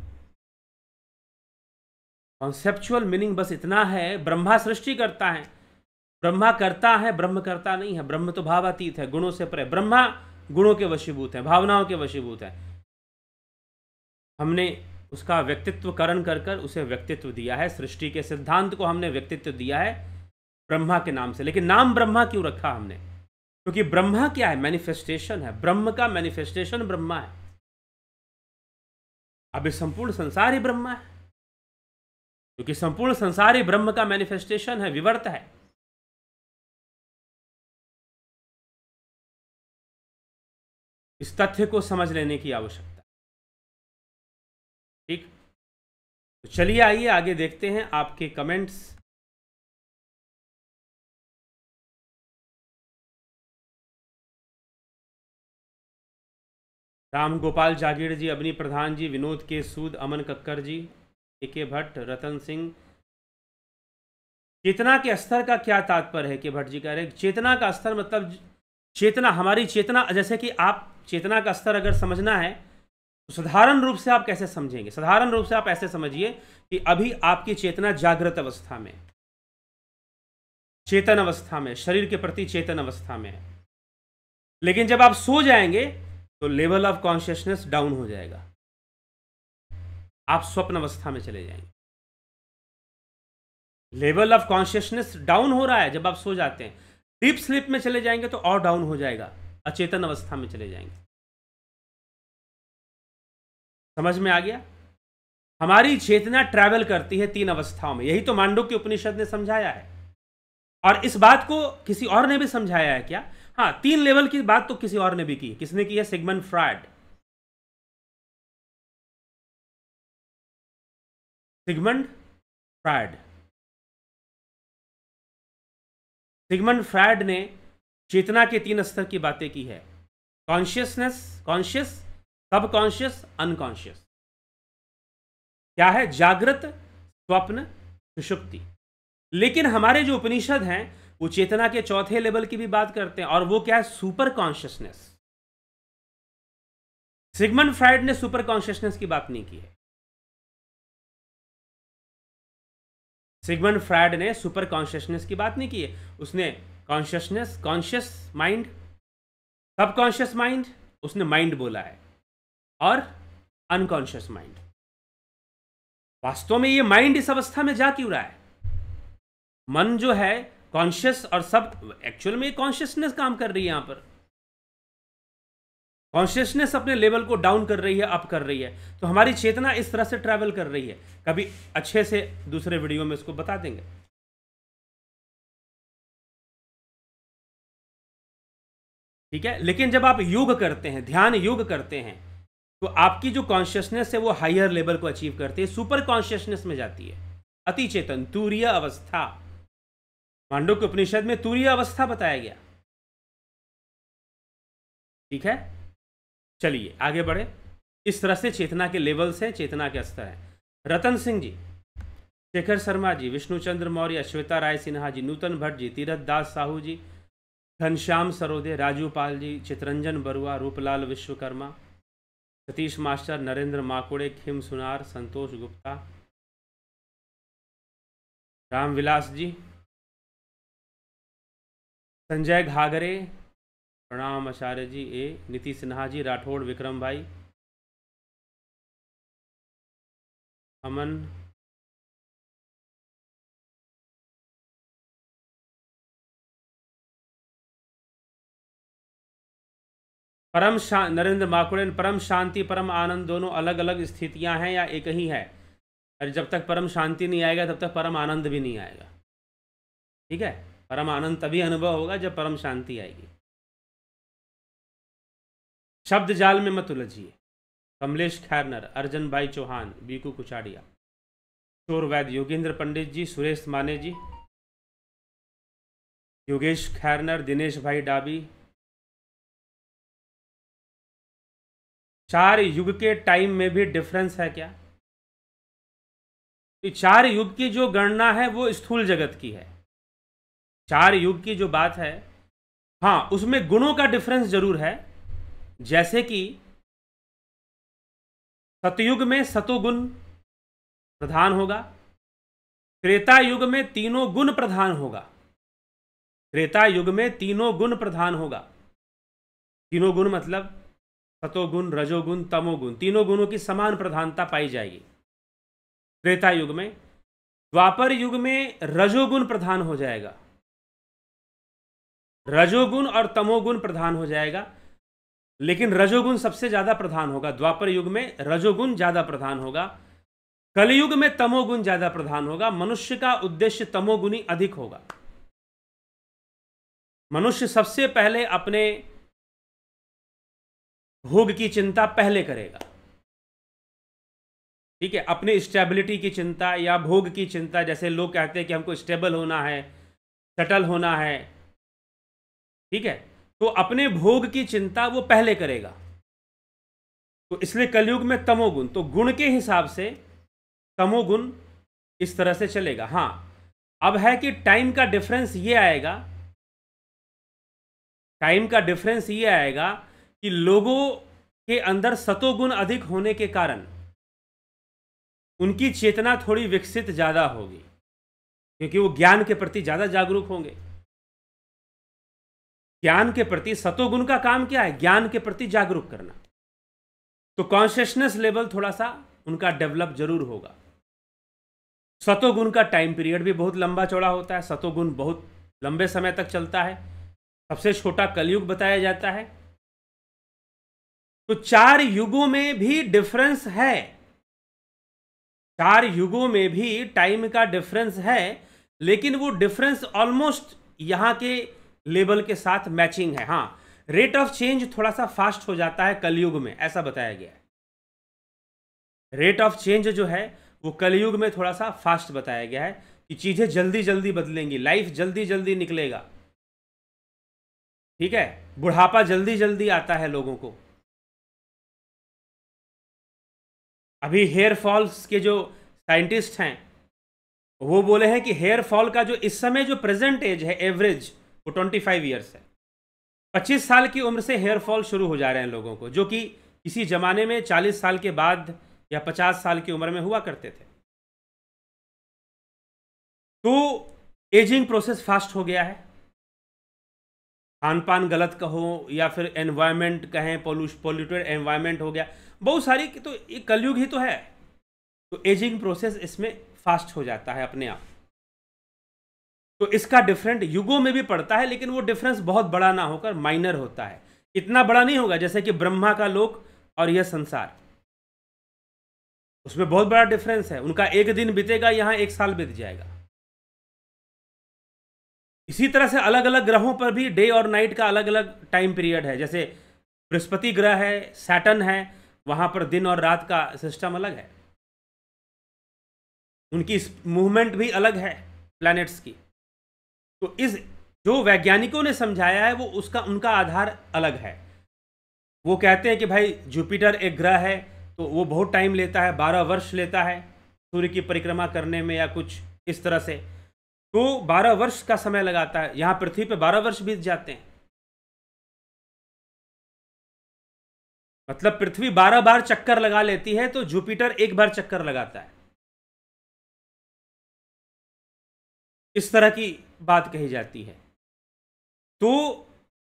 कॉन्सेप्चुअल मीनिंग बस इतना है, ब्रह्मा सृष्टि करता है, ब्रह्मा करता है, ब्रह्म करता नहीं है। ब्रह्म तो भावातीत है, गुणों से परे। ब्रह्मा गुणों के वशीभूत है, भावनाओं के वशीभूत है। हमने उसका व्यक्तित्वकरण कर उसे व्यक्तित्व दिया है। सृष्टि के सिद्धांत को हमने व्यक्तित्व दिया है ब्रह्मा के नाम से। लेकिन नाम ब्रह्मा क्यों रखा हमने? क्योंकि ब्रह्मा क्या है? मैनिफेस्टेशन है। ब्रह्म का मैनिफेस्टेशन ब्रह्मा है। अब ये संपूर्ण संसार ही ब्रह्मा है, क्योंकि संपूर्ण संसार ही ब्रह्म का मैनिफेस्टेशन है, विवर्त है। इस तथ्य को समझ लेने की आवश्यकता है। ठीक, तो चलिए आइए आगे देखते हैं आपके कमेंट्स। राम गोपाल जागीर जी, अवनी प्रधान जी, विनोद के सूद, अमन कक्कर जी, के भट्ट, रतन सिंह। चेतना के स्तर का क्या तात्पर्य है? के भट्ट जी कह रहे हैं चेतना का स्तर मतलब चेतना, हमारी चेतना। जैसे कि आप चेतना का स्तर अगर समझना है तो साधारण रूप से आप कैसे समझेंगे? साधारण रूप से आप ऐसे समझिए कि अभी आपकी चेतना जागृत अवस्था में, चेतन अवस्था में, शरीर के प्रति चेतन अवस्था में है। लेकिन जब आप सो जाएंगे तो लेवल ऑफ कॉन्शियसनेस डाउन हो जाएगा, आप स्वप्न अवस्था में चले जाएंगे। लेवल ऑफ कॉन्शियसनेस डाउन हो रहा है जब आप सो जाते हैं। डीप स्लीप में चले जाएंगे तो और डाउन हो जाएगा, अचेतन अवस्था में चले जाएंगे। समझ में आ गया? हमारी चेतना ट्रैवल करती है 3 अवस्थाओं में, यही तो मांडुक्य उपनिषद ने समझाया है। और इस बात को किसी और ने भी समझाया है क्या? हाँ, 3 लेवल की बात तो किसी और ने भी की। किसने की है? Sigmund Freud. Sigmund Freud. Sigmund Freud ने चेतना के 3 स्तर की बातें की है। Consciousness, conscious, subconscious, unconscious. क्या है? जागृत, स्वप्न, सुषुप्ति। लेकिन हमारे जो उपनिषद हैं वो चेतना के 4थे लेवल की भी बात करते हैं, और वो क्या है? Super consciousness. सिगमंड फ्रॉयड ने सुपर कॉन्शियसनेस की बात नहीं की है। सिगमंड फ्रॉयड ने सुपर कॉन्शियसनेस की बात नहीं की है। उसने consciousness, conscious mind, subconscious mind, उसने माइंड बोला है, और अनकॉन्शियस माइंड। वास्तव में ये माइंड इस अवस्था में जा क्यों रहा है? मन जो है कॉन्शियस और सब, एक्चुअल में कॉन्शियसनेस काम कर रही है यहां पर। कॉन्शियसनेस अपने लेवल को डाउन कर रही है, अप कर रही है। तो हमारी चेतना इस तरह से ट्रैवल कर रही है। कभी अच्छे से दूसरे वीडियो में इसको बता देंगे। ठीक है, लेकिन जब आप योग करते हैं, ध्यान योग करते हैं, तो आपकी जो कॉन्शियसनेस है वो हायर लेवल को अचीव करती है, सुपर कॉन्शियसनेस में जाती है, अति चेतन, तुरीय अवस्था। मांडुक्य उपनिषद में तुरीय अवस्था बताया गया। ठीक है, चलिए आगे बढ़े। इस तरह से चेतना के लेवल्स हैं, चेतना के स्तर हैं। रतन सिंह जी, शेखर शर्मा जी, विष्णुचंद्र मौर्य, श्वेता राय सिन्हा जी, नूतन भट्ट जी, तीरथ दास साहू जी, घनश्याम सरोदे, राजू पाल जी, चितरंजन बरुआ, रूपलाल विश्वकर्मा, सतीश मास्टर, नरेंद्र माकुड़े, खिम सुनार, संतोष गुप्ता, रामविलास जी, संजय घागरे, प्रणाम आचार्य जी, नीति सिन्हा जी, राठौड़ विक्रम भाई, अमन, नरेंद्र माकुड़े, परम शांति परम आनंद दोनों अलग अलग स्थितियां हैं या एक ही है? और जब तक परम शांति नहीं आएगा तब तक परम आनंद भी नहीं आएगा। ठीक है, परम आनंद तभी अनुभव होगा जब परम शांति आएगी। शब्द जाल में मत उलझिए। कमलेश खैरनर, अर्जन भाई चौहान, बीकू कुचाड़िया, चोर वैद्य, योगेंद्र पंडित जी, सुरेश माने जी, योगेश खैरनर, दिनेश भाई डाबी। 4 युग के टाइम में भी डिफरेंस है क्या? 4 युग की जो गणना है वो स्थूल जगत की है। 4 युग की जो बात है, हाँ, उसमें गुणों का डिफरेंस जरूर है। जैसे कि सतयुग में सतोगुण प्रधान होगा, त्रेता युग में तीनों गुण प्रधान होगा। त्रेता युग में तीनों गुण प्रधान होगा। तीनों गुण मतलब सतोगुण, रजोगुण, तमोगुण, तीनों गुणों की समान प्रधानता पाई जाएगी त्रेता युग में। द्वापर युग में रजोगुण प्रधान हो जाएगा, रजोगुण और तमोगुण प्रधान हो जाएगा, लेकिन रजोगुण सबसे ज्यादा प्रधान होगा। द्वापर युग में रजोगुण ज्यादा प्रधान होगा, कलयुग में तमोगुण ज्यादा प्रधान होगा। मनुष्य का उद्देश्य तमोगुणी अधिक होगा। मनुष्य सबसे पहले अपने भोग की चिंता पहले करेगा। ठीक है, अपनी स्टेबिलिटी की चिंता या भोग की चिंता, जैसे लोग कहते हैं कि हमको स्टेबल होना है, सेटल होना है, ठीक है, तो अपने भोग की चिंता वो पहले करेगा। तो इसलिए कलयुग में तमोगुण, तो गुण के हिसाब से तमोगुण इस तरह से चलेगा। हाँ, अब है कि टाइम का डिफरेंस ये आएगा, टाइम का डिफरेंस ये आएगा कि लोगों के अंदर सतोगुण अधिक होने के कारण उनकी चेतना थोड़ी विकसित ज्यादा होगी, क्योंकि वो ज्ञान के प्रति ज्यादा जागरूक होंगे। ज्ञान के प्रति, सतोगुण का काम क्या है? ज्ञान के प्रति जागरूक करना। तो कॉन्शियसनेस लेवल थोड़ा सा उनका डेवलप जरूर होगा। सतोगुण का टाइम पीरियड भी बहुत लंबा चौड़ा होता है, सतोगुण बहुत लंबे समय तक चलता है। सबसे छोटा कलयुग बताया जाता है। तो 4 युगों में भी डिफरेंस है, 4 युगों में भी टाइम का डिफरेंस है, लेकिन वो डिफरेंस ऑलमोस्ट यहां के लेवल के साथ मैचिंग है। हाँ, रेट ऑफ चेंज थोड़ा सा फास्ट हो जाता है कलयुग में, ऐसा बताया गया है। रेट ऑफ चेंज जो है वो कलयुग में थोड़ा सा फास्ट बताया गया है कि चीजें जल्दी जल्दी बदलेंगी, लाइफ जल्दी जल्दी निकलेगा। ठीक है, बुढ़ापा जल्दी जल्दी आता है लोगों को। अभी हेयर फॉल्स के जो साइंटिस्ट हैं वो बोले हैं कि हेयर फॉल का जो इस समय जो प्रेजेंट एज है एवरेज, वो 25 ईयर्स है। 25 साल की उम्र से हेयर फॉल शुरू हो जा रहे हैं लोगों को, जो कि किसी जमाने में 40 साल के बाद या 50 साल की उम्र में हुआ करते थे। तो एजिंग प्रोसेस फास्ट हो गया है। खान पान गलत कहो या फिर एनवायरनमेंट कहें, पोल्यूटेड एनवायरनमेंट हो गया, बहुत सारी, तो ये कलयुग ही तो है। तो एजिंग प्रोसेस इसमें फास्ट हो जाता है अपने आप। तो इसका डिफरेंट युगों में भी पड़ता है, लेकिन वो डिफरेंस बहुत बड़ा ना होकर माइनर होता है। इतना बड़ा नहीं होगा जैसे कि ब्रह्मा का लोक और यह संसार, उसमें बहुत बड़ा डिफरेंस है। उनका एक दिन बीतेगा, यहां 1 साल बीत जाएगा। इसी तरह से अलग अलग ग्रहों पर भी डे और नाइट का अलग अलग टाइम पीरियड है। जैसे बृहस्पति ग्रह है, सैटर्न है, वहां पर दिन और रात का सिस्टम अलग है, उनकी मूवमेंट भी अलग है प्लैनेट्स की। तो इस जो वैज्ञानिकों ने समझाया है वो उसका उनका आधार अलग है। वो कहते हैं कि भाई जुपिटर एक ग्रह है तो वो बहुत टाइम लेता है, 12 वर्ष लेता है, सूर्य की परिक्रमा करने में या कुछ इस तरह से, तो 12 वर्ष का समय लगाता है। यहाँ पृथ्वी पे 12 वर्ष बीत जाते हैं। मतलब पृथ्वी 12 बार चक्कर लगा लेती है तो जुपिटर 1 बार चक्कर लगाता है। इस तरह की बात कही जाती है। तो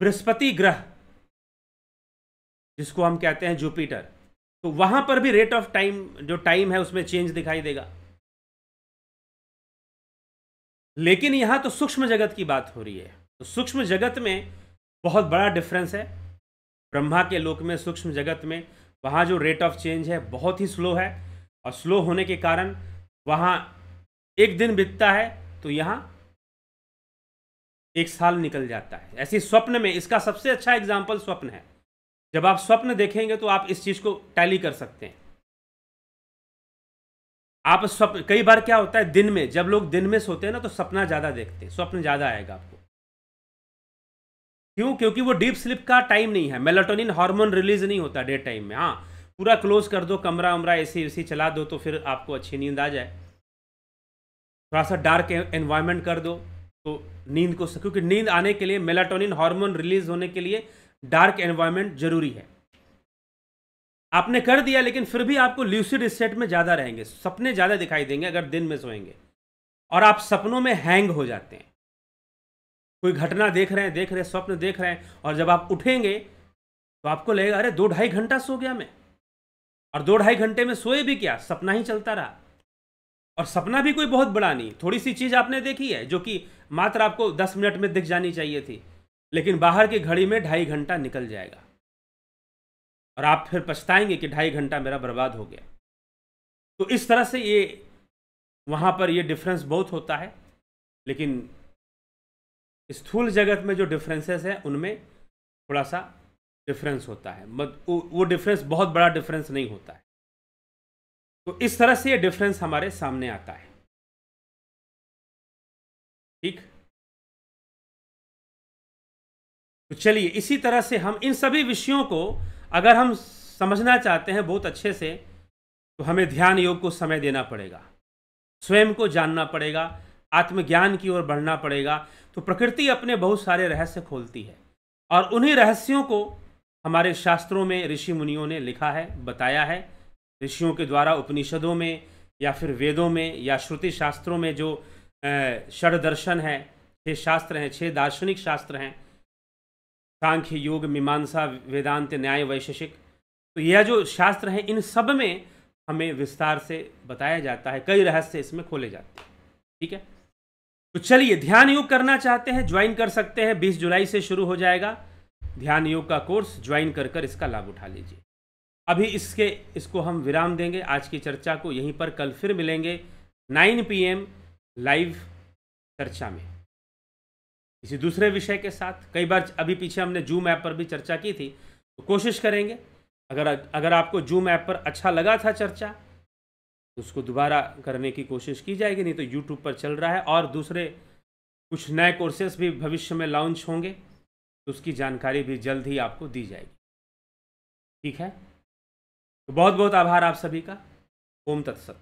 बृहस्पति ग्रह जिसको हम कहते हैं जुपिटर, तो वहां पर भी रेट ऑफ टाइम, जो टाइम है उसमें चेंज दिखाई देगा। लेकिन यहां तो सूक्ष्म जगत की बात हो रही है, तो सूक्ष्म जगत में बहुत बड़ा डिफरेंस है। ब्रह्मा के लोक में, सूक्ष्म जगत में, वहां जो रेट ऑफ चेंज है बहुत ही स्लो है, और स्लो होने के कारण वहां एक दिन बीतता है तो यहां 1 साल निकल जाता है। ऐसे स्वप्न में, इसका सबसे अच्छा एग्जाम्पल स्वप्न है। जब आप स्वप्न देखेंगे तो आप इस चीज को टैली कर सकते हैं। आप स्वप्न, कई बार क्या होता है दिन में, जब लोग दिन में सोते हैं ना तो सपना ज्यादा देखते हैं, स्वप्न ज्यादा आएगा आपको। क्यों? क्योंकि वो डीप स्लीप का टाइम नहीं है, मेलाटोनिन हार्मोन रिलीज नहीं होता डे टाइम में। हाँ, पूरा क्लोज कर दो, कमरा उमरा एसी एसी चला दो तो फिर आपको अच्छी नींद आ जाए। थोड़ा सा डार्क एनवायरनमेंट कर दो तो नींद को, क्योंकि नींद आने के लिए, मेलाटोनिन हार्मोन रिलीज होने के लिए डार्क एनवायरनमेंट जरूरी है। आपने कर दिया लेकिन फिर भी आपको ल्यूसिड स्टेट में ज़्यादा रहेंगे, सपने ज़्यादा दिखाई देंगे अगर दिन में सोएंगे, और आप सपनों में हैंग हो जाते हैं। कोई घटना देख रहे हैं, स्वप्न देख रहे हैं, और जब आप उठेंगे तो आपको लगेगा अरे 2-2.5 घंटा सो गया मैं, और 2-2.5 घंटे में सोए भी क्या, सपना ही चलता रहा। और सपना भी कोई बहुत बड़ा नहीं, थोड़ी सी चीज़ आपने देखी है जो कि मात्र आपको 10 मिनट में दिख जानी चाहिए थी, लेकिन बाहर की घड़ी में 2.5 घंटा निकल जाएगा, और आप फिर पछताएंगे कि 2.5 घंटा मेरा बर्बाद हो गया। तो इस तरह से ये वहाँ पर ये डिफरेंस बहुत होता है। लेकिन स्थूल जगत में जो डिफरेंसेस हैं उनमें थोड़ा सा डिफरेंस होता है, वो डिफरेंस बहुत बड़ा डिफरेंस नहीं होता है। तो इस तरह से ये डिफरेंस हमारे सामने आता है। ठीक, तो चलिए इसी तरह से हम इन सभी विषयों को अगर हम समझना चाहते हैं बहुत अच्छे से, तो हमें ध्यान योग को समय देना पड़ेगा, स्वयं को जानना पड़ेगा, आत्मज्ञान की ओर बढ़ना पड़ेगा। तो प्रकृति अपने बहुत सारे रहस्य खोलती है, और उन्हीं रहस्यों को हमारे शास्त्रों में ऋषि मुनियों ने लिखा है, बताया है। ऋषियों के द्वारा उपनिषदों में या फिर वेदों में या श्रुति शास्त्रों में जो षड दर्शन है, 6 शास्त्र हैं, 6 दार्शनिक शास्त्र हैं, सांख्य योग मीमांसा वेदांत न्याय वैशेषिक, तो यह जो शास्त्र हैं इन सब में हमें विस्तार से बताया जाता है, कई रहस्य इसमें खोले जाते हैं। ठीक है, तो चलिए ध्यान योग करना चाहते हैं, ज्वाइन कर सकते हैं। 20 जुलाई से शुरू हो जाएगा ध्यान योग का कोर्स, ज्वाइन कर इसका लाभ उठा लीजिए। अभी इसको हम विराम देंगे, आज की चर्चा को यहीं पर। कल फिर मिलेंगे 9 PM लाइव चर्चा में किसी दूसरे विषय के साथ। कई बार अभी पीछे हमने जूम ऐप पर भी चर्चा की थी, तो कोशिश करेंगे अगर आपको जूम ऐप पर अच्छा लगा था चर्चा तो उसको दोबारा करने की कोशिश की जाएगी, नहीं तो यूट्यूब पर चल रहा है, और दूसरे कुछ नए कोर्सेस भी भविष्य में लॉन्च होंगे, तो उसकी जानकारी भी जल्द ही आपको दी जाएगी। ठीक है, तो बहुत बहुत आभार आप सभी का। ओम तत्सत।